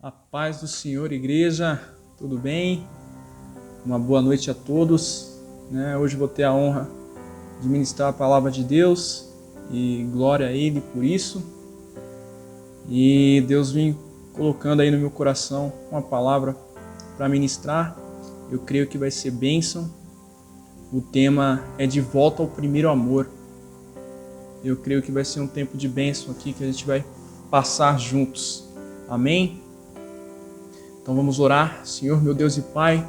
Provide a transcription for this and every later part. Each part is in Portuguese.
A paz do Senhor, igreja, tudo bem? Uma boa noite a todos. Hoje vou ter a honra de ministrar a palavra de Deus e glória a Ele por isso. E Deus vem colocando aí no meu coração uma palavra para ministrar. Eu creio que vai ser bênção. O tema é de volta ao primeiro amor. Eu creio que vai ser um tempo de bênção aqui que a gente vai passar juntos. Amém? Então vamos orar. Senhor, meu Deus e Pai,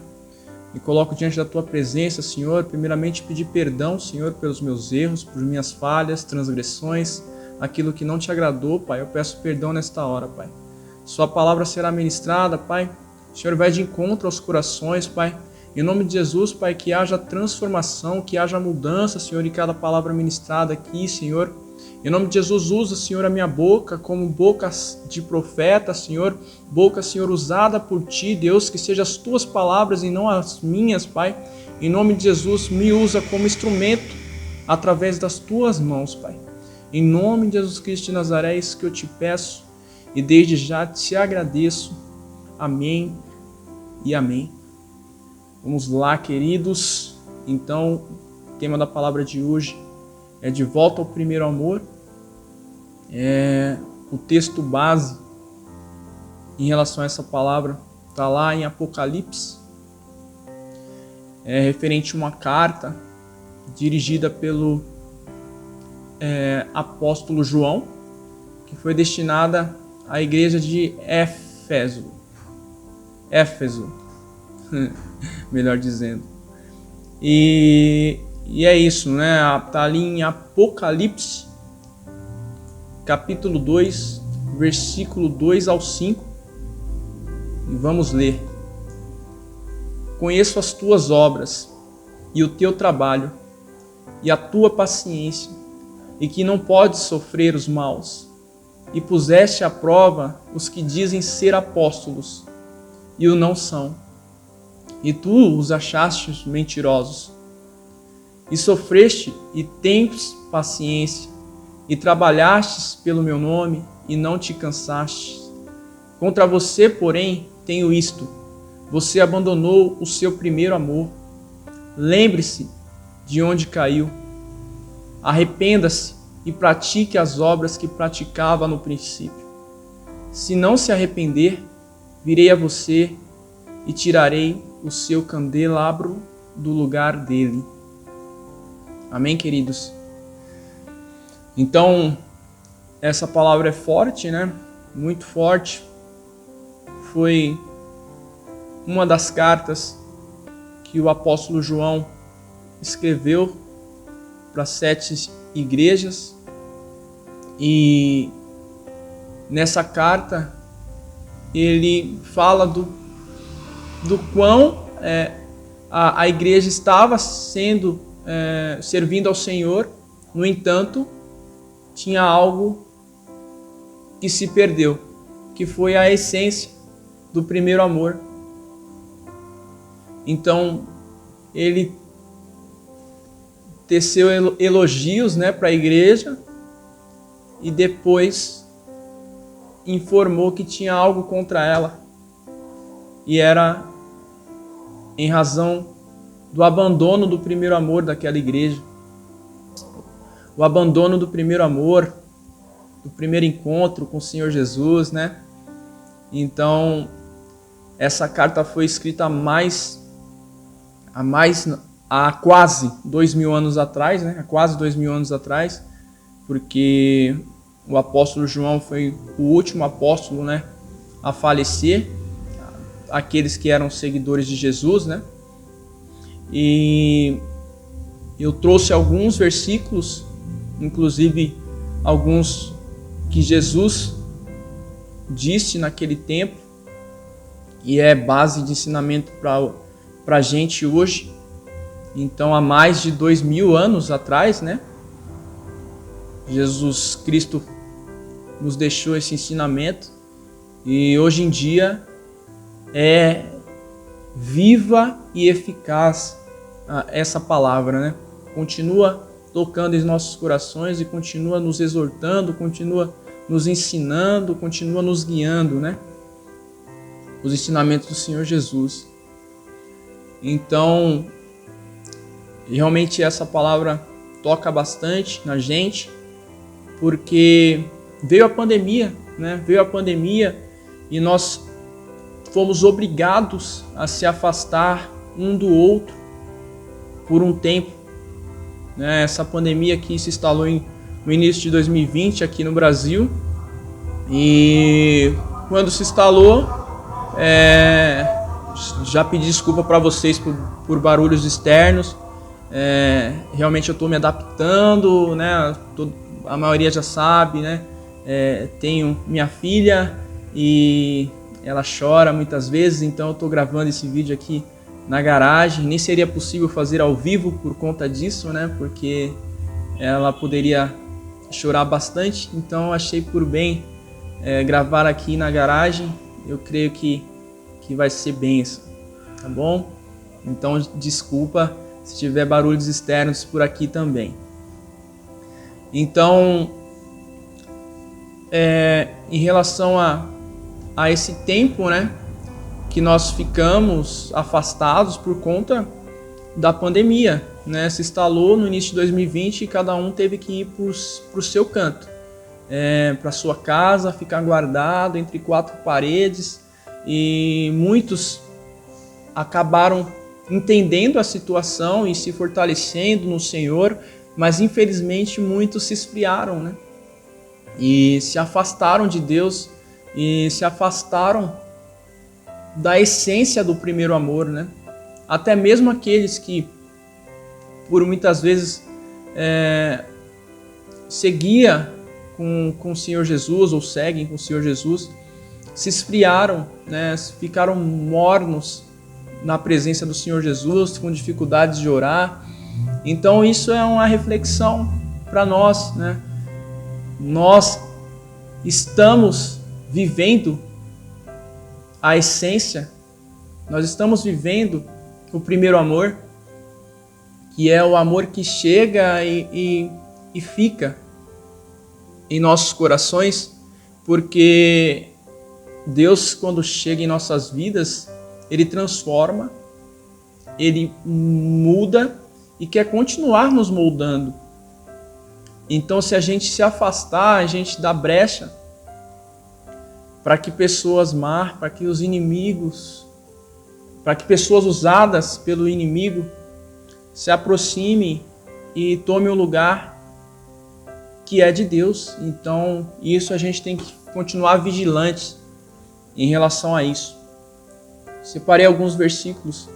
me coloco diante da Tua presença, Senhor. Primeiramente pedir perdão, Senhor, pelos meus erros, por minhas falhas, transgressões, aquilo que não Te agradou, Pai. Eu peço perdão nesta hora, Pai. Sua palavra será ministrada, Pai. O Senhor vai de encontro aos corações, Pai. Em nome de Jesus, Pai, que haja transformação, que haja mudança, Senhor, em cada palavra ministrada aqui, Senhor. Em nome de Jesus, usa, Senhor, a minha boca como boca de profeta, Senhor. Boca, Senhor, usada por Ti, Deus, que sejam as Tuas palavras e não as minhas, Pai. Em nome de Jesus, me usa como instrumento através das Tuas mãos, Pai. Em nome de Jesus Cristo de Nazaré, é isso que eu Te peço e desde já Te agradeço. Amém e amém. Vamos lá, queridos. Então, o tema da palavra de hoje é de volta ao primeiro amor. O texto base em relação a essa palavra está lá em Apocalipse. É referente a uma carta dirigida pelo apóstolo João, que foi destinada à igreja de Éfeso, melhor dizendo. E é isso, né? Está ali em Apocalipse, capítulo 2, versículo 2 ao 5. E vamos ler. Conheço as tuas obras e o teu trabalho e a tua paciência, e que não podes sofrer os maus, e puseste à prova os que dizem ser apóstolos e o não são, e tu os achastes mentirosos. E sofreste e tens paciência, e trabalhastes pelo meu nome, e não te cansastes. Contra você, porém, tenho isto: você abandonou o seu primeiro amor. Lembre-se de onde caiu. Arrependa-se e pratique as obras que praticava no princípio. Se não se arrepender, virei a você e tirarei o seu candelabro do lugar dele. Amém, queridos? Então, essa palavra é forte, né? Muito forte. Foi uma das cartas que o apóstolo João escreveu para 7 igrejas. E nessa carta ele fala do quão a igreja estava servindo ao Senhor. No entanto, tinha algo que se perdeu, que foi a essência do primeiro amor. Então, ele teceu elogios, né, para a igreja e depois informou que tinha algo contra ela. E era em razão do abandono do primeiro amor daquela igreja. O abandono do primeiro amor, do primeiro encontro com o Senhor Jesus, né? Então, essa carta foi escrita há quase 2000 anos atrás, né? Há quase 2000 anos atrás, porque o apóstolo João foi o último apóstolo, né, a falecer, aqueles que eram seguidores de Jesus, né? E eu trouxe alguns versículos, inclusive alguns que Jesus disse naquele tempo, e é base de ensinamento para a gente hoje. Então, há mais de 2000 anos atrás, né, Jesus Cristo nos deixou esse ensinamento, e hoje em dia é viva e eficaz essa palavra, né? Continua tocando em nossos corações e continua nos exortando, continua nos ensinando, continua nos guiando, né? os ensinamentos do Senhor Jesus. Então, realmente essa palavra toca bastante na gente, porque veio a pandemia, né? Veio a pandemia e nós fomos obrigados a se afastar um do outro por um tempo, né? Essa pandemia aqui se instalou no início de 2020 aqui no Brasil, e quando se instalou, já pedi desculpa para vocês por barulhos externos. Realmente eu estou me adaptando, né? A maioria já sabe, né? Tenho minha filha e ela chora muitas vezes, então eu estou gravando esse vídeo aqui na garagem. Nem seria possível fazer ao vivo por conta disso, né? Porque ela poderia chorar bastante, então achei por bem gravar aqui na garagem. Eu creio que vai ser bênção, tá bom? Então desculpa se tiver barulhos externos por aqui também. Então, em relação a esse tempo, né, que nós ficamos afastados por conta da pandemia, né, se instalou no início de 2020 e cada um teve que ir para o seu canto, para sua casa, ficar guardado entre quatro paredes, e muitos acabaram entendendo a situação e se fortalecendo no Senhor, mas infelizmente muitos se esfriaram, né? E se afastaram de Deus e se afastaram da essência do primeiro amor, né? Até mesmo aqueles que por muitas vezes seguia com o Senhor Jesus ou seguem com o Senhor Jesus, se esfriaram, né? Ficaram mornos na presença do Senhor Jesus, com dificuldades de orar. Então isso é uma reflexão para nós, né? Nós estamos vivendo a essência, nós estamos vivendo o primeiro amor, que é o amor que chega e fica em nossos corações, porque Deus, quando chega em nossas vidas, Ele transforma, Ele muda e quer continuar nos moldando. Então, se a gente se afastar, a gente dá brecha para que pessoas más, para que os inimigos, para que pessoas usadas pelo inimigo se aproximem e tomem o lugar que é de Deus. Então, isso a gente tem que continuar vigilantes em relação a isso. Separei alguns versículos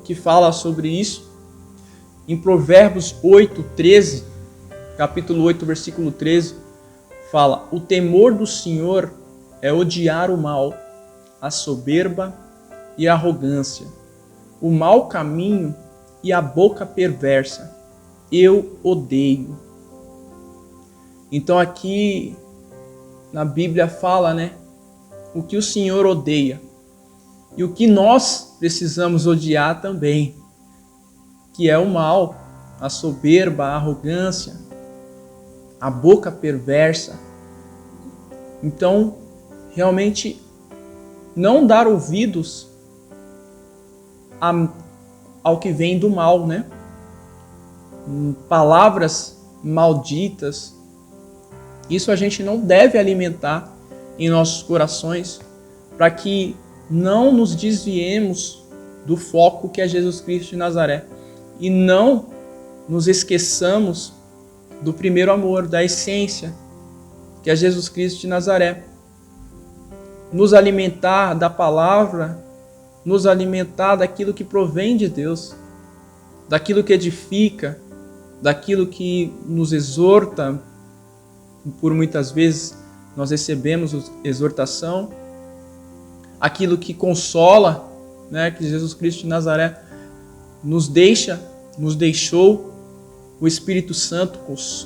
que falam sobre isso. Em Provérbios 8:13, capítulo 8, versículo 13, fala: o temor do Senhor é odiar o mal, a soberba e a arrogância, o mau caminho e a boca perversa. Eu odeio. Então aqui na Bíblia fala, né, o que o Senhor odeia e o que nós precisamos odiar também, que é o mal, a soberba, a arrogância, a boca perversa. Então, realmente, não dar ouvidos ao que vem do mal, né? Palavras malditas, isso a gente não deve alimentar em nossos corações, para que não nos desviemos do foco que é Jesus Cristo de Nazaré e não nos esqueçamos do primeiro amor, da essência, que é Jesus Cristo de Nazaré. Nos alimentar da palavra, nos alimentar daquilo que provém de Deus, daquilo que edifica, daquilo que nos exorta. Por muitas vezes nós recebemos exortação, aquilo que consola, né, que Jesus Cristo de Nazaré nos deixou, o Espírito Santo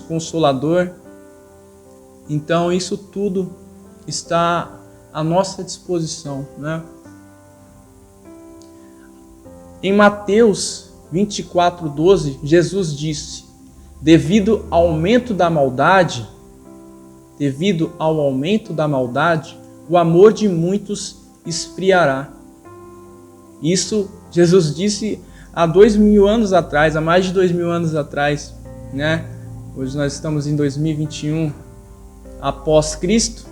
Consolador. Então isso tudo está à nossa disposição, né? Em Mateus 24:12, Jesus disse: devido ao aumento da maldade, o amor de muitos esfriará. Isso Jesus disse há 2000 anos atrás, há mais de 2000 anos atrás, né? Hoje nós estamos em 2021 após Cristo.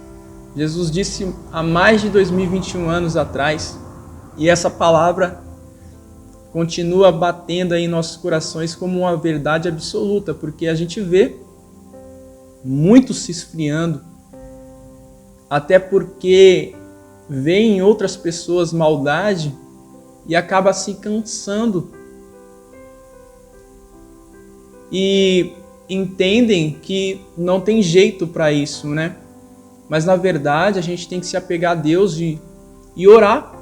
Jesus disse há mais de 2021 anos atrás, e essa palavra continua batendo aí em nossos corações como uma verdade absoluta, porque a gente vê muito se esfriando, até porque vê em outras pessoas maldade e acaba se cansando e entendem que não tem jeito para isso, né? Mas na verdade a gente tem que se apegar a Deus e orar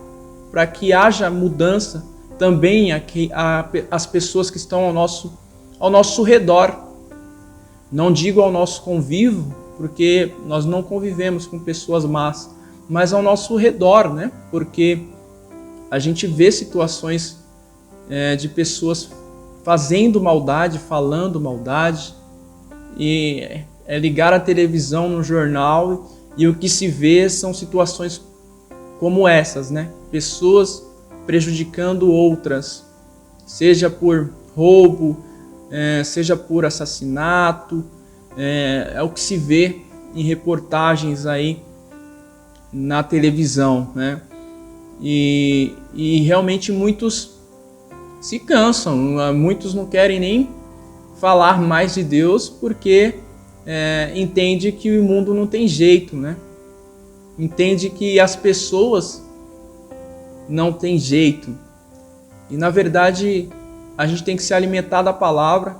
para que haja mudança também as pessoas que estão ao nosso redor. Não digo ao nosso convívio, porque nós não convivemos com pessoas más, mas ao nosso redor, né? Porque a gente vê situações de pessoas fazendo maldade, falando maldade, e é ligar a televisão no jornal e o que se vê são situações como essas, né? Pessoas prejudicando outras, seja por roubo, seja por assassinato, é o que se vê em reportagens aí na televisão, né? E realmente muitos se cansam, muitos não querem nem falar mais de Deus porque entende que o mundo não tem jeito, né? Entende que as pessoas não têm jeito. E na verdade a gente tem que se alimentar da palavra,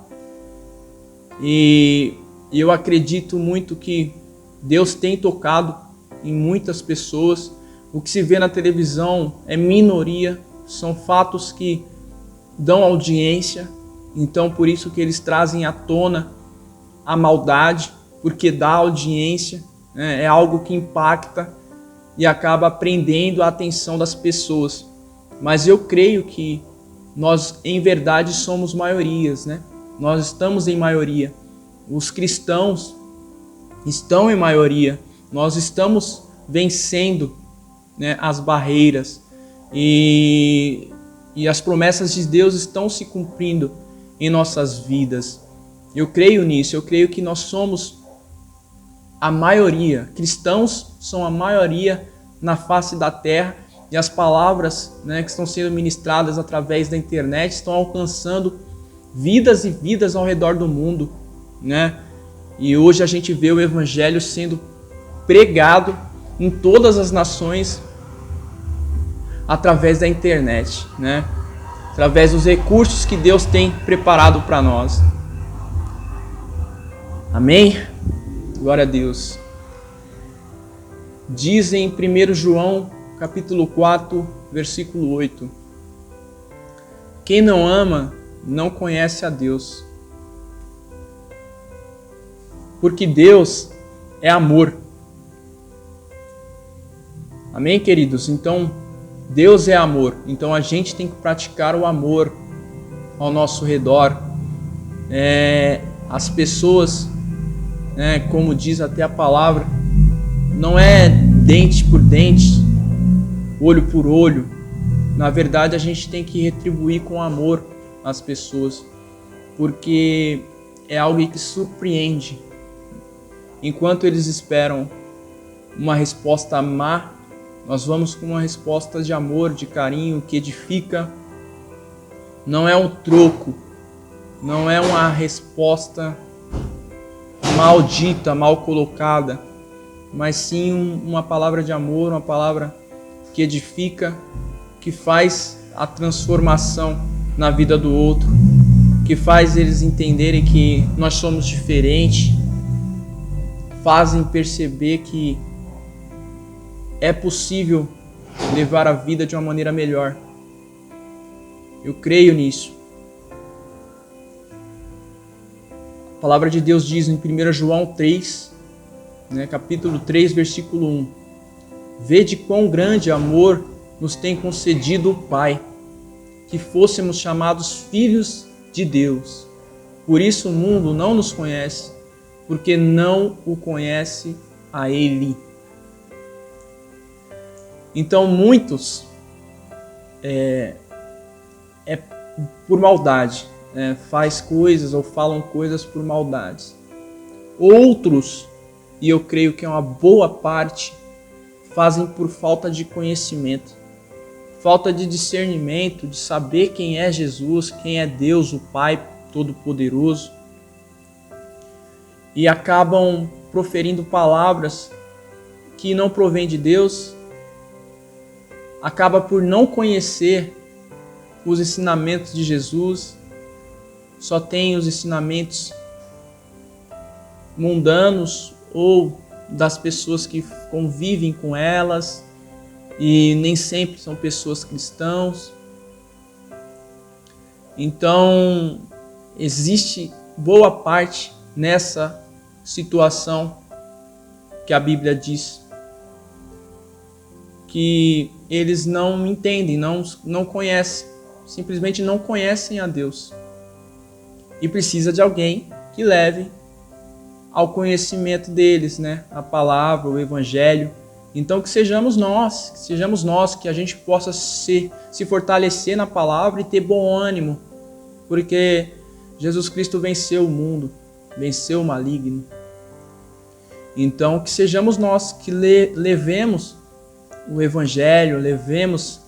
e eu acredito muito que Deus tem tocado em muitas pessoas. O que se vê na televisão é minoria, são fatos que dão audiência, então por isso que eles trazem à tona a maldade, porque dá audiência, né? É algo que impacta e acaba prendendo a atenção das pessoas. Mas eu creio que nós em verdade somos maiorias, né? Nós estamos em maioria, os cristãos estão em maioria, nós estamos vencendo, né, as barreiras, e as promessas de Deus estão se cumprindo em nossas vidas. Eu creio nisso, eu creio que nós somos a maioria, cristãos são a maioria na face da terra, e as palavras, né, que estão sendo ministradas através da internet estão alcançando vidas e vidas ao redor do mundo, né? E hoje a gente vê o evangelho sendo pregado em todas as nações através da internet, né? Através dos recursos que Deus tem preparado para nós. Amém? Glória a Deus. Diz em 1 João, capítulo 4, versículo 8: quem não ama não conhece a Deus, porque Deus é amor. Amém, queridos? Então, Deus é amor. Então, a gente tem que praticar o amor ao nosso redor. As pessoas, como diz até a palavra, não é dente por dente, olho por olho. Na verdade, a gente tem que retribuir com amor as pessoas, porque é algo que surpreende. Enquanto eles esperam uma resposta má, nós vamos com uma resposta de amor, de carinho, que edifica. Não é um troco, não é uma resposta maldita, mal colocada, mas sim uma palavra de amor, uma palavra que edifica, que faz a transformação na vida do outro, que faz eles entenderem que nós somos diferentes, fazem perceber que é possível levar a vida de uma maneira melhor. Eu creio nisso. A palavra de Deus diz em 1 João 3, capítulo 3, versículo 1: vede quão grande amor nos tem concedido o Pai, que fôssemos chamados filhos de Deus. Por isso o mundo não nos conhece, porque não o conhece a Ele. Então muitos é por maldade, faz coisas ou falam coisas por maldade. Outros, e eu creio que é uma boa parte, fazem por falta de conhecimento, falta de discernimento, de saber quem é Jesus, quem é Deus, o Pai Todo-Poderoso, e acabam proferindo palavras que não provêm de Deus, acaba por não conhecer os ensinamentos de Jesus, só tem os ensinamentos mundanos ou das pessoas que convivem com elas, e nem sempre são pessoas cristãos. Então, existe boa parte nessa situação que a Bíblia diz que eles não entendem, não conhecem, simplesmente não conhecem a Deus. E precisa de alguém que leve ao conhecimento deles, a palavra, o Evangelho. Então que sejamos nós, que a gente possa se fortalecer na palavra e ter bom ânimo, porque Jesus Cristo venceu o mundo, venceu o maligno. Então que sejamos nós que levemos o Evangelho, levemos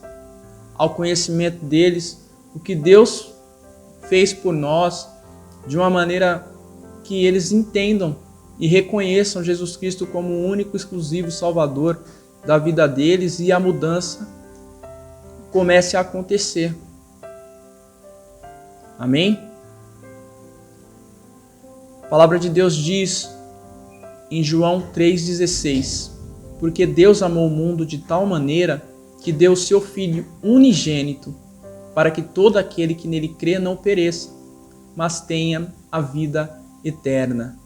ao conhecimento deles o que Deus fez por nós, de uma maneira que eles entendam e reconheçam Jesus Cristo como o único, exclusivo Salvador da vida deles, e a mudança comece a acontecer. Amém? A palavra de Deus diz em João 3,16: porque Deus amou o mundo de tal maneira que deu o seu Filho unigênito, para que todo aquele que nele crê não pereça, mas tenha a vida eterna.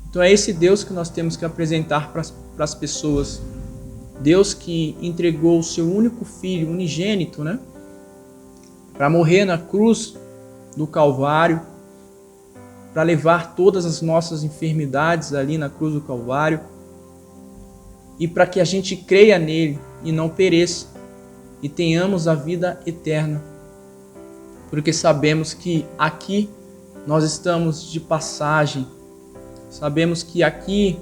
Então é esse Deus que nós temos que apresentar para as pessoas. Deus que entregou o seu único Filho unigênito, para morrer na cruz do Calvário, para levar todas as nossas enfermidades ali na cruz do Calvário, e para que a gente creia nele e não pereça, e tenhamos a vida eterna. Porque sabemos que aqui nós estamos de passagem, sabemos que aqui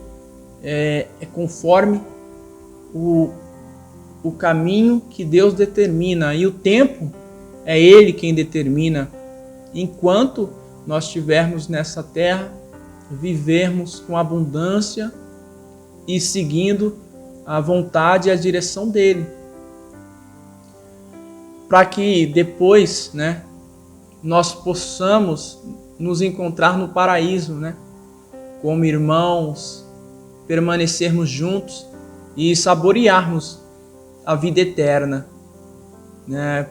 é conforme o caminho que Deus determina, e o tempo é Ele quem determina. Enquanto nós estivermos nessa terra, vivermos com abundância e seguindo a vontade e a direção dEle, para que depois, nós possamos nos encontrar no paraíso, como irmãos, permanecermos juntos e saborearmos a vida eterna,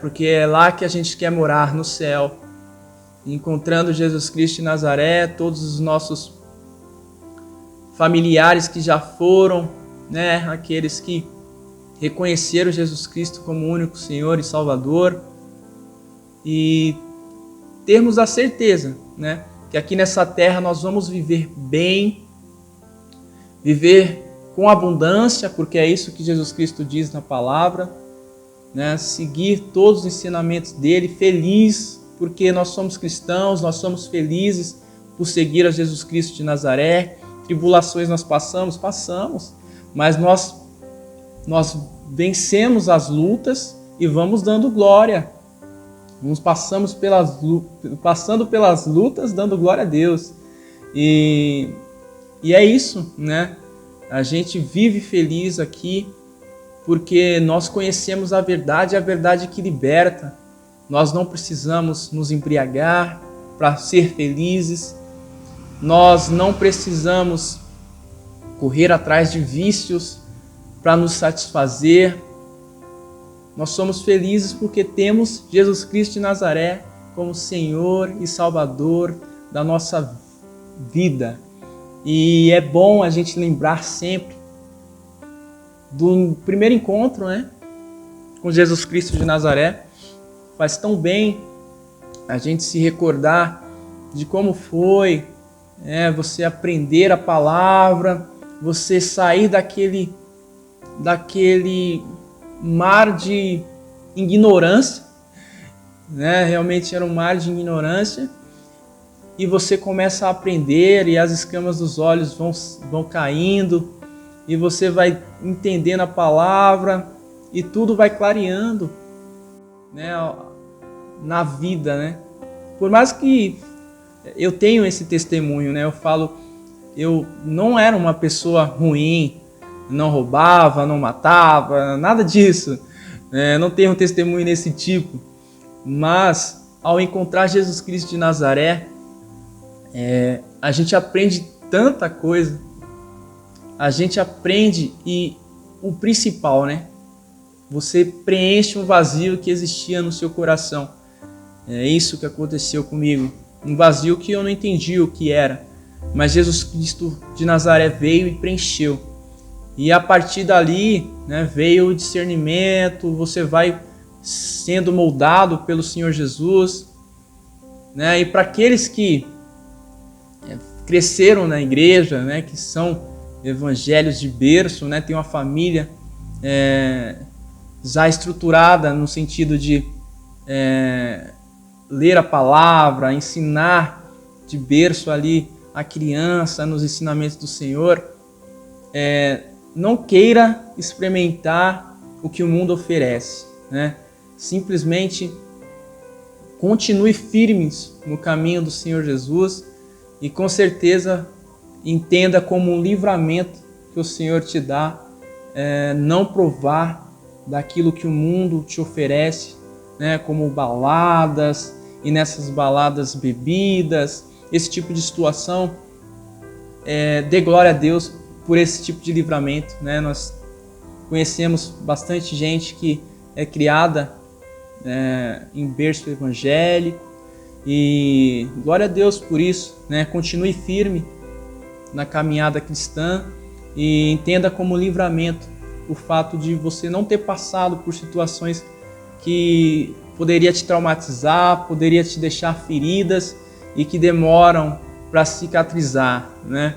porque é lá que a gente quer morar, no céu, encontrando Jesus Cristo de Nazaré, todos os nossos familiares que já foram, aqueles que reconheceram Jesus Cristo como o único Senhor e Salvador, e termos a certeza, que aqui nessa terra nós vamos viver bem, viver com abundância, porque é isso que Jesus Cristo diz na palavra, seguir todos os ensinamentos dele, feliz, porque nós somos cristãos, nós somos felizes por seguir a Jesus Cristo de Nazaré. Tribulações nós passamos, mas nós vencemos as lutas e vamos dando glória. Passando pelas lutas, dando glória a Deus. E é isso, A gente vive feliz aqui porque nós conhecemos a verdade que liberta. Nós não precisamos nos embriagar para ser felizes. Nós não precisamos correr atrás de vícios para nos satisfazer. Nós somos felizes porque temos Jesus Cristo de Nazaré como Senhor e Salvador da nossa vida. E é bom a gente lembrar sempre do primeiro encontro, com Jesus Cristo de Nazaré. Faz tão bem a gente se recordar de como foi, você aprender a palavra, você sair daquele mar de ignorância, né? Realmente era um mar de ignorância, e você começa a aprender e as escamas dos olhos vão caindo e você vai entendendo a palavra e tudo vai clareando, né, na vida, né? Por mais que eu tenho esse testemunho, né? Eu falo, eu não era uma pessoa ruim, não roubava, não matava, nada disso. Não tenho um testemunho desse tipo. Mas, ao encontrar Jesus Cristo de Nazaré, a gente aprende tanta coisa. A gente aprende e o principal, né? Você preenche um vazio que existia no seu coração. É isso que aconteceu comigo. Um vazio que eu não entendi o que era. Mas Jesus Cristo de Nazaré veio e preencheu. E a partir dali, né, veio o discernimento, você vai sendo moldado pelo Senhor Jesus, né? E para aqueles que cresceram na igreja, né, que são evangelhos de berço, né, tem uma família já estruturada no sentido de ler a palavra, ensinar de berço ali a criança nos ensinamentos do Senhor, não queira experimentar o que o mundo oferece, né? Simplesmente continue firmes no caminho do Senhor Jesus e com certeza entenda como um livramento que o Senhor te dá, não provar daquilo que o mundo te oferece, né? Como baladas, e nessas baladas bebidas, esse tipo de situação. Dê glória a Deus por esse tipo de livramento, né? Nós conhecemos bastante gente que é criada em berço evangélico, e glória a Deus por isso, né? Continue firme na caminhada cristã e entenda como livramento o fato de você não ter passado por situações que poderia te traumatizar, poderia te deixar feridas e que demoram para cicatrizar, né?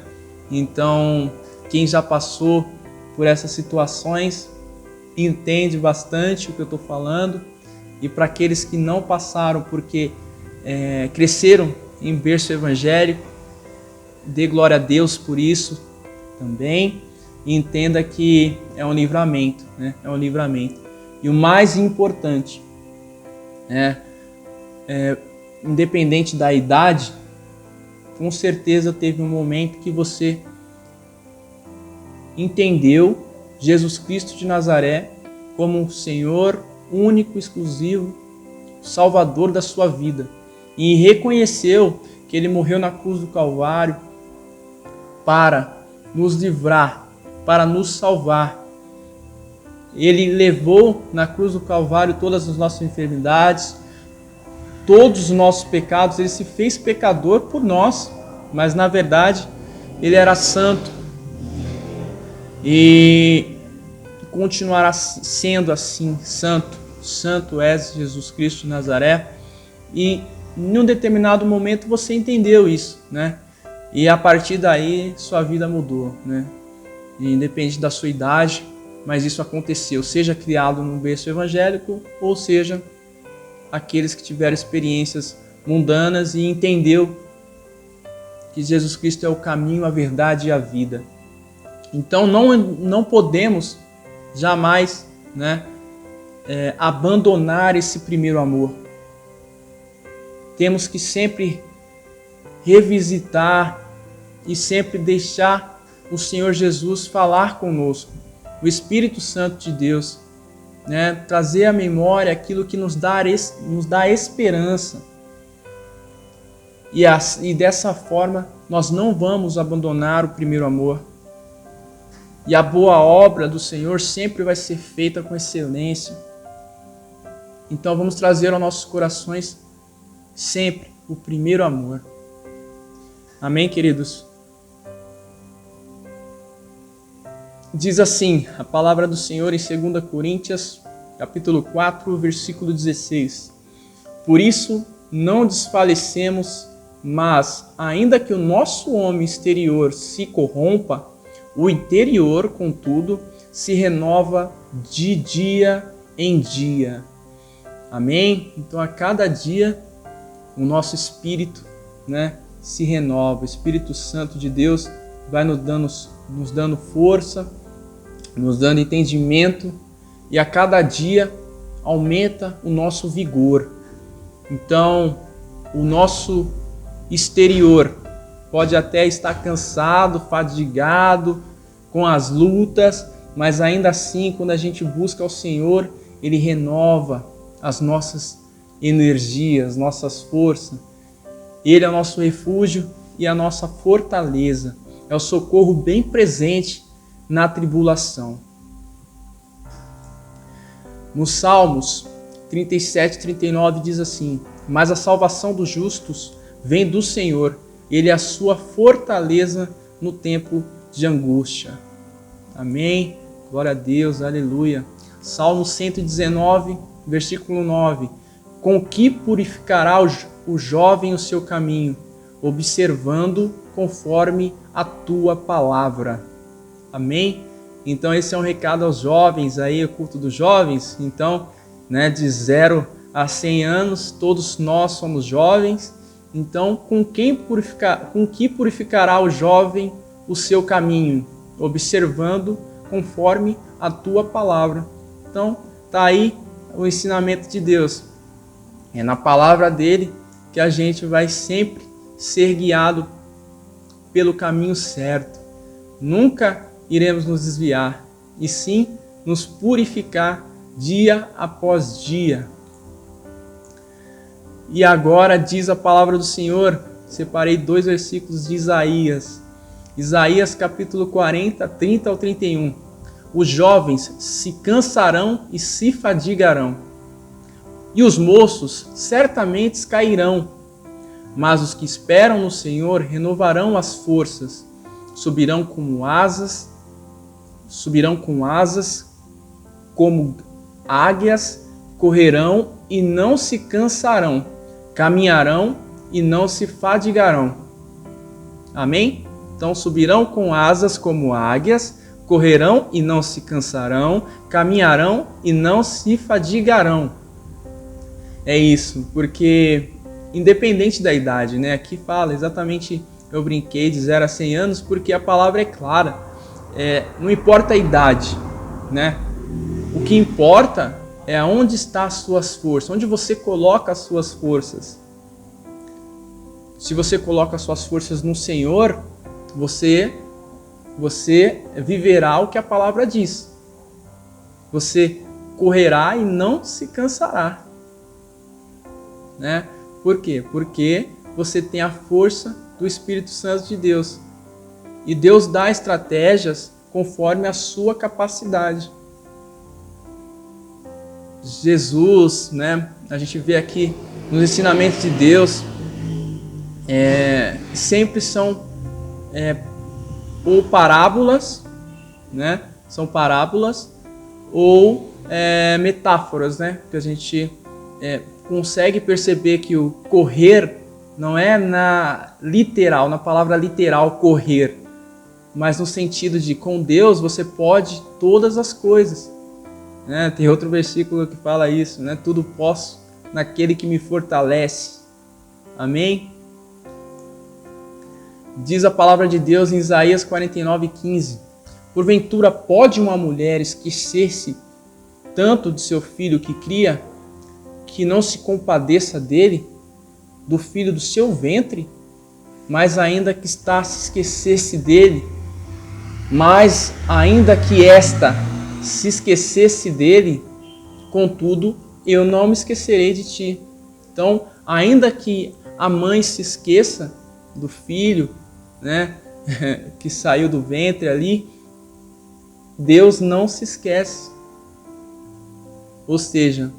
Então, quem já passou por essas situações entende bastante o que eu estou falando, e para aqueles que não passaram porque cresceram em berço evangélico, dê glória a Deus por isso também, e entenda que é um livramento, né? É um livramento. E o mais importante, independente da idade, com certeza teve um momento que você entendeu Jesus Cristo de Nazaré como um Senhor único, exclusivo, Salvador da sua vida, e reconheceu que Ele morreu na cruz do Calvário para nos livrar, para nos salvar. Ele levou na cruz do Calvário todas as nossas enfermidades, todos os nossos pecados. Ele se fez pecador por nós, mas na verdade Ele era santo e continuará sendo assim, santo. Santo é Jesus Cristo de Nazaré. E em um determinado momento você entendeu isso, né? E a partir daí sua vida mudou, né? E independente da sua idade, mas isso aconteceu, seja criado num berço evangélico, ou seja, aqueles que tiveram experiências mundanas e entendeu que Jesus Cristo é o caminho, a verdade e a vida. Então não podemos jamais, né, abandonar esse primeiro amor. Temos que sempre revisitar e sempre deixar o Senhor Jesus falar conosco, o Espírito Santo de Deus, né, trazer à memória aquilo que nos dá esperança. E dessa forma nós não vamos abandonar o primeiro amor. E a boa obra do Senhor sempre vai ser feita com excelência. Então vamos trazer aos nossos corações sempre o primeiro amor. Amém, queridos? Diz assim a palavra do Senhor em 2 Coríntios, capítulo 4, versículo 16. Por isso não desfalecemos, mas ainda que o nosso homem exterior se corrompa, o interior, contudo, se renova de dia em dia. Amém? Então a cada dia o nosso espírito, né, se renova. O Espírito Santo de Deus vai nos dando força, nos dando entendimento, e a cada dia aumenta o nosso vigor. Então, o nosso exterior pode até estar cansado, fadigado com as lutas, mas ainda assim, quando a gente busca o Senhor, Ele renova as nossas energias, nossas forças. Ele é o nosso refúgio e a nossa fortaleza. É o socorro bem presente na tribulação. Nos Salmos 37 e 39 diz assim: mas a salvação dos justos vem do Senhor, Ele é a sua fortaleza no tempo de angústia. Amém? Glória a Deus, aleluia. Salmo 119, versículo 9: com que purificará o jovem o seu caminho, observando conforme a tua palavra. Amém? Então esse é um recado aos jovens, aí o culto dos jovens. Então, né, de 0 a 100 anos, todos nós somos jovens. Então, com que purificará o jovem o seu caminho? Observando conforme a tua palavra. Então, tá aí o ensinamento de Deus. É na palavra dele que a gente vai sempre ser guiado pelo caminho certo. Nunca iremos nos desviar, e sim nos purificar dia após dia. E agora diz a palavra do Senhor, separei 2 versículos de Isaías. Isaías capítulo 40, 30 ao 31. Os jovens se cansarão e se fadigarão, e os moços certamente cairão, mas os que esperam no Senhor renovarão as forças, subirão com asas como águias, correrão e não se cansarão, caminharão e não se fadigarão. Amém? Então subirão com asas como águias, correrão e não se cansarão, caminharão e não se fadigarão. É isso, porque independente da idade, né? Aqui fala exatamente, eu brinquei de 0 a 100 anos, porque a palavra é clara. Não importa a idade, né? O que importa é onde estão as suas forças, onde você coloca as suas forças. Se você coloca as suas forças no Senhor, você viverá o que a palavra diz. Você correrá e não se cansará, né? Por quê? Porque você tem a força do Espírito Santo de Deus. E Deus dá estratégias conforme a sua capacidade. Jesus, né? A gente vê aqui nos ensinamentos de Deus, sempre são ou parábolas, né? São parábolas ou metáforas, né? Que a gente consegue perceber que o correr não é na palavra literal correr, mas no sentido de com Deus você pode todas as coisas, né? Tem outro versículo que fala isso, né? Tudo posso naquele que me fortalece. Amém? Diz a palavra de Deus em Isaías 49:15: porventura pode uma mulher esquecer-se tanto de seu filho que cria, que não se compadeça dele, do filho do seu ventre? Mas ainda que está se esquecesse dele, mas ainda que esta se esquecesse dele, contudo eu não me esquecerei de ti. Então, ainda que a mãe se esqueça do filho, né, que saiu do ventre ali, Deus não se esquece. Ou seja,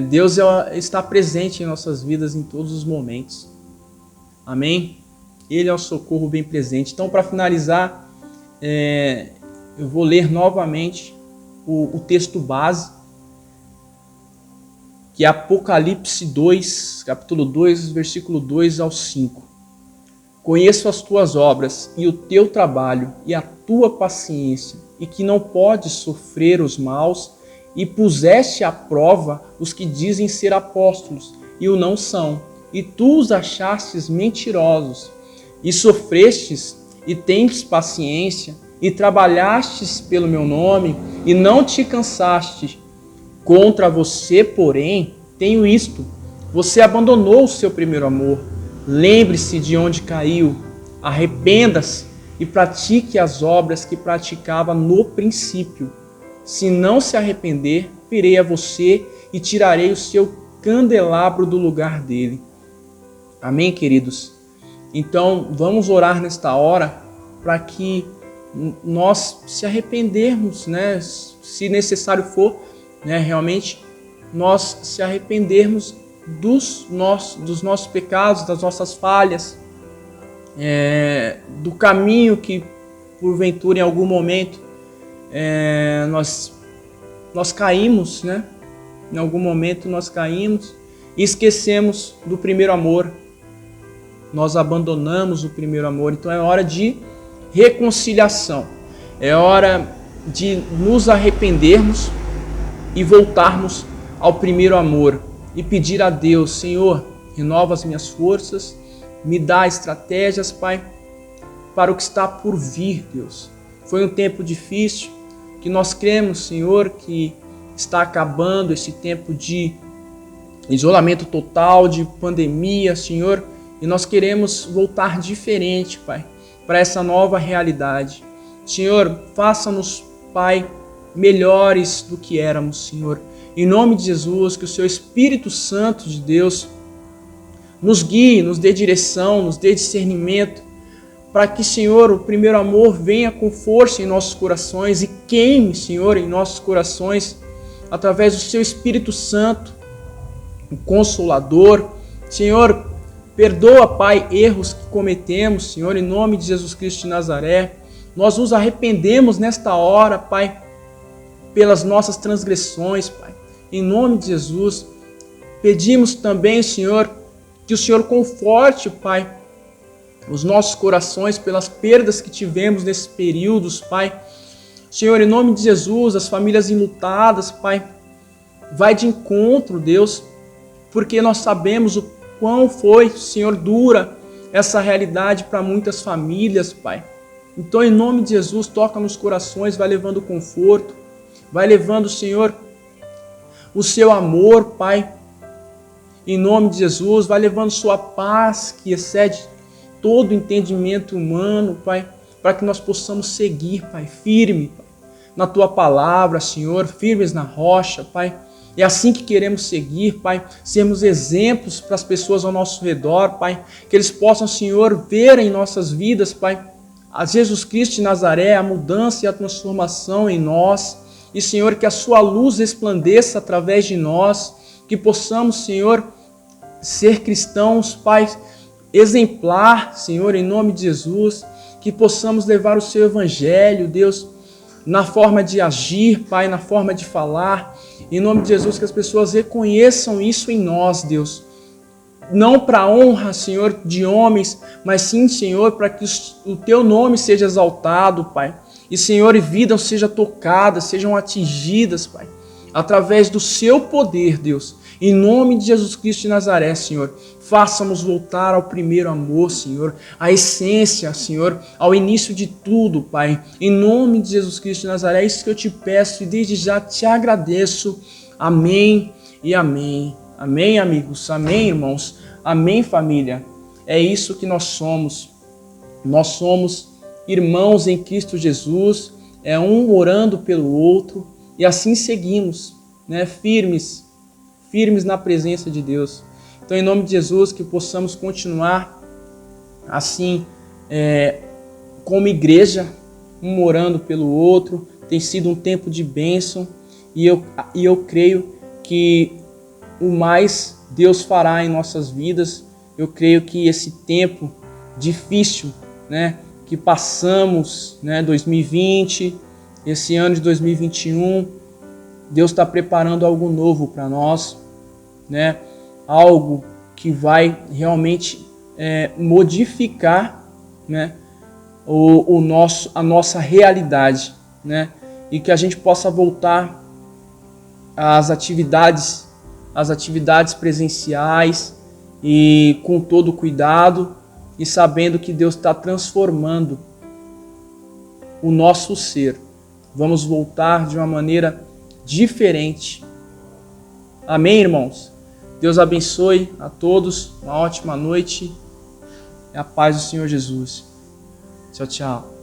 Deus está presente em nossas vidas em todos os momentos. Amém? Ele é o socorro bem presente. Então, para finalizar, eu vou ler novamente o texto base, que é Apocalipse 2, capítulo 2, versículo 2 ao 5. Conheço as tuas obras e o teu trabalho e a tua paciência, e que não podes sofrer os maus, e puseste à prova os que dizem ser apóstolos e o não são, e tu os achastes mentirosos, e sofrestes e tendes paciência, e trabalhastes pelo meu nome, e não te cansaste. Contra você, porém, tenho isto: você abandonou o seu primeiro amor. Lembre-se de onde caiu, arrependa-se e pratique as obras que praticava no princípio. Se não se arrepender, virei a você e tirarei o seu candelabro do lugar dele. Amém, queridos? Então, vamos orar nesta hora para que nós se arrependermos, né? Se necessário for, né? Realmente, nós se arrependermos dos nossos pecados, das nossas falhas, do caminho que, porventura, em algum momento, nós caímos, né? Em algum momento nós caímos e esquecemos do primeiro amor. Nós abandonamos o primeiro amor. Então é hora de reconciliação. É hora de nos arrependermos e voltarmos ao primeiro amor e pedir a Deus: Senhor, renova as minhas forças, me dá estratégias, Pai, para o que está por vir, Deus. Foi um tempo difícil, que nós cremos, Senhor, que está acabando esse tempo de isolamento total, de pandemia, Senhor, e nós queremos voltar diferente, Pai, para essa nova realidade. Senhor, faça-nos, Pai, melhores do que éramos, Senhor. Em nome de Jesus, que o Seu Espírito Santo de Deus nos guie, nos dê direção, nos dê discernimento, para que, Senhor, o primeiro amor venha com força em nossos corações e queime, Senhor, em nossos corações, através do Seu Espírito Santo, o Consolador. Senhor, perdoa, Pai, erros que cometemos, Senhor, em nome de Jesus Cristo de Nazaré. Nós nos arrependemos nesta hora, Pai, pelas nossas transgressões, Pai. Em nome de Jesus, pedimos também, Senhor, que o Senhor conforte, Pai, os nossos corações pelas perdas que tivemos nesses períodos, Pai. Senhor, em nome de Jesus, as famílias enlutadas, Pai, vai de encontro, Deus, porque nós sabemos o quão foi, Senhor, dura essa realidade para muitas famílias, Pai. Então, em nome de Jesus, toca nos corações, vai levando conforto, vai levando, Senhor, o Seu amor, Pai. Em nome de Jesus, vai levando Sua paz, que excede todo entendimento humano, Pai, para que nós possamos seguir, Pai, firme, Pai, na Tua palavra, Senhor, firmes na rocha, Pai. É assim que queremos seguir, Pai, sermos exemplos para as pessoas ao nosso redor, Pai, que eles possam, Senhor, ver em nossas vidas, Pai, a Jesus Cristo de Nazaré, a mudança e a transformação em nós, e, Senhor, que a Sua luz resplandeça através de nós, que possamos, Senhor, ser cristãos, Pai, exemplar, Senhor, em nome de Jesus, que possamos levar o Seu Evangelho, Deus, na forma de agir, Pai, na forma de falar, em nome de Jesus, que as pessoas reconheçam isso em nós, Deus, não para honra, Senhor, de homens, mas sim, Senhor, para que o Teu nome seja exaltado, Pai, e, Senhor, vidas sejam tocadas, sejam atingidas, Pai, através do Seu poder, Deus. Em nome de Jesus Cristo de Nazaré, Senhor, faça-nos voltar ao primeiro amor, Senhor, à essência, Senhor, ao início de tudo, Pai. Em nome de Jesus Cristo de Nazaré, é isso que eu te peço e desde já te agradeço. Amém e amém. Amém, amigos. Amém, irmãos. Amém, família. É isso que nós somos. Nós somos irmãos em Cristo Jesus, é um orando pelo outro e assim seguimos, né, firmes na presença de Deus. Então, em nome de Jesus, que possamos continuar assim, como igreja, um orando pelo outro. Tem sido um tempo de bênção e eu creio que o mais Deus fará em nossas vidas. Eu creio que esse tempo difícil, né, que passamos, né, 2020, esse ano de 2021, Deus está preparando algo novo para nós, né? Algo que vai realmente modificar, né, a nossa realidade, né, e que a gente possa voltar às atividades presenciais e com todo cuidado e sabendo que Deus está transformando o nosso ser. Vamos voltar de uma maneira diferente. Amém, irmãos? Deus abençoe a todos, uma ótima noite e a paz do Senhor Jesus. Tchau, tchau.